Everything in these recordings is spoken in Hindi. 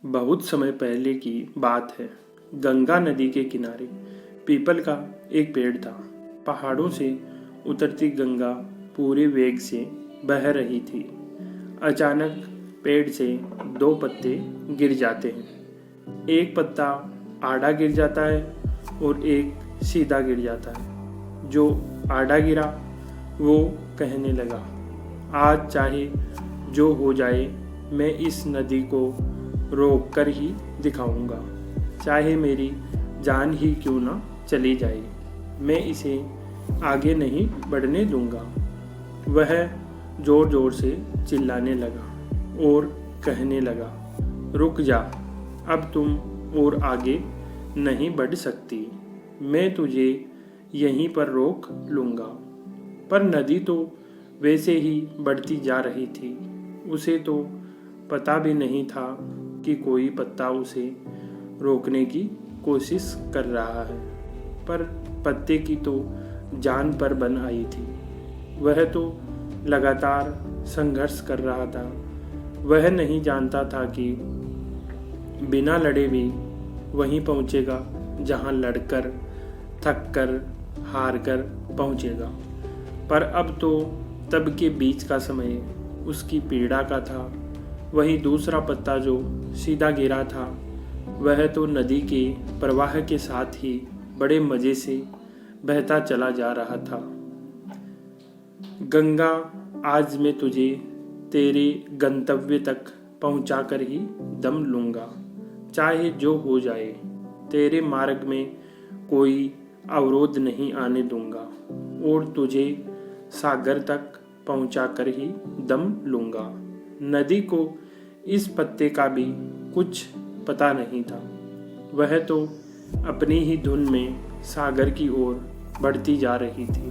बहुत समय पहले की बात है। गंगा नदी के किनारे पीपल का एक पेड़ था। पहाड़ों से उतरती गंगा पूरे वेग से बह रही थी। अचानक पेड़ से दो पत्ते गिर जाते हैं। एक पत्ता आड़ा गिर जाता है और एक सीधा गिर जाता है। जो आड़ा गिरा वो कहने लगा, आज चाहे जो हो जाए मैं इस नदी को रोक कर ही दिखाऊंगा, चाहे मेरी जान ही क्यों ना चली जाए, मैं इसे आगे नहीं बढ़ने दूंगा। वह जोर जोर से चिल्लाने लगा और कहने लगा, रुक जा, अब तुम और आगे नहीं बढ़ सकती, मैं तुझे यहीं पर रोक लूँगा। पर नदी तो वैसे ही बढ़ती जा रही थी। उसे तो पता भी नहीं था कि कोई पत्ता उसे रोकने की कोशिश कर रहा है। पर पत्ते की तो जान पर बन आई थी। वह तो लगातार संघर्ष कर रहा था। वह नहीं जानता था कि बिना लड़े भी वहीं पहुंचेगा जहां लड़कर, थक कर, हार कर पहुंचेगा। पर अब तो तब के बीच का समय उसकी पीड़ा का था। वहीं दूसरा पत्ता जो सीधा गिरा था वह तो नदी के प्रवाह के साथ ही बड़े मज़े से बहता चला जा रहा था। गंगा, आज मैं तुझे तेरे गंतव्य तक पहुंचा कर ही दम लूँगा, चाहे जो हो जाए, तेरे मार्ग में कोई अवरोध नहीं आने दूंगा और तुझे सागर तक पहुंचा कर ही दम लूँगा। नदी को इस पत्ते का भी कुछ पता नहीं था। वह तो अपनी ही धुन में सागर की ओर बढ़ती जा रही थी।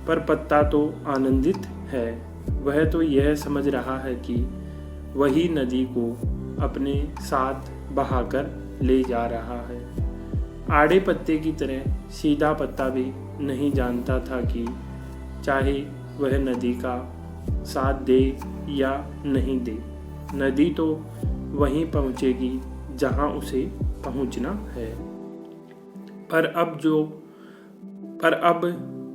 पर पत्ता तो आनंदित है। वह तो यह समझ रहा है कि वही नदी को अपने साथ बहाकर ले जा रहा है। आड़े पत्ते की तरह सीधा पत्ता भी नहीं जानता था कि चाहे वह नदी का साथ दे या नहीं दे, नदी तो वहीं पहुंचेगी जहां उसे पहुंचना है। पर अब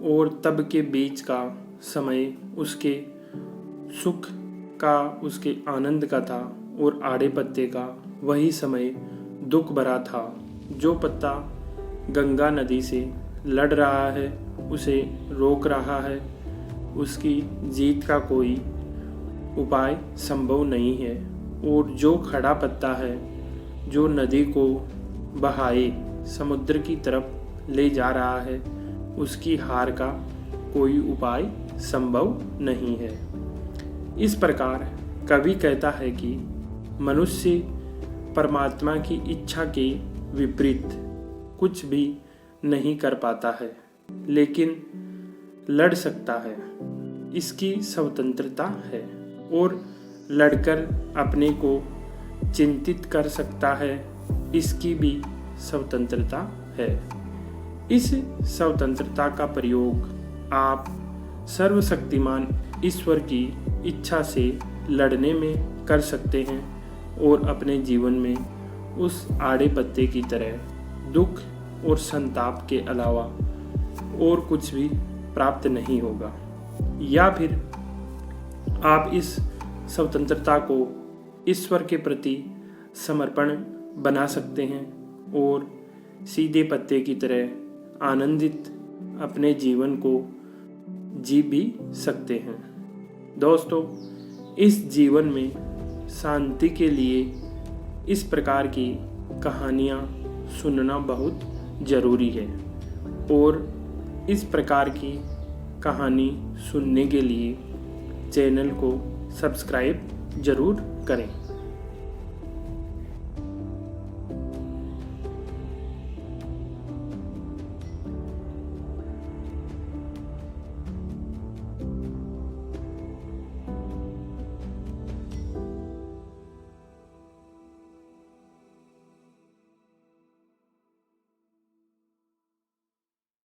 और तब के बीच का समय उसके सुख का, उसके आनंद का था और आड़े पत्ते का वही समय दुख भरा था। जो पत्ता गंगा नदी से लड़ रहा है, उसे रोक रहा है, उसकी जीत का कोई उपाय संभव नहीं है। और जो खड़ा पत्ता है, जो नदी को बहाए समुद्र की तरफ ले जा रहा है, उसकी हार का कोई उपाय संभव नहीं है। इस प्रकार कवि कहता है कि मनुष्य परमात्मा की इच्छा के विपरीत कुछ भी नहीं कर पाता है, लेकिन लड़ सकता है, इसकी स्वतंत्रता है। और लड़कर अपने को चिंतित कर सकता है, इसकी भी स्वतंत्रता है। इस स्वतंत्रता का प्रयोग आप सर्वशक्तिमान ईश्वर की इच्छा से लड़ने में कर सकते हैं और अपने जीवन में उस आड़े पत्ते की तरह दुख और संताप के अलावा और कुछ भी प्राप्त नहीं होगा। या फिर आप इस स्वतंत्रता को ईश्वर के प्रति समर्पण बना सकते हैं और सीधे पत्ते की तरह आनंदित अपने जीवन को जी भी सकते हैं। दोस्तों, इस जीवन में शांति के लिए इस प्रकार की कहानियाँ सुनना बहुत ज़रूरी है और इस प्रकार की कहानी सुनने के लिए चैनल को सब्सक्राइब ज़रूर करें।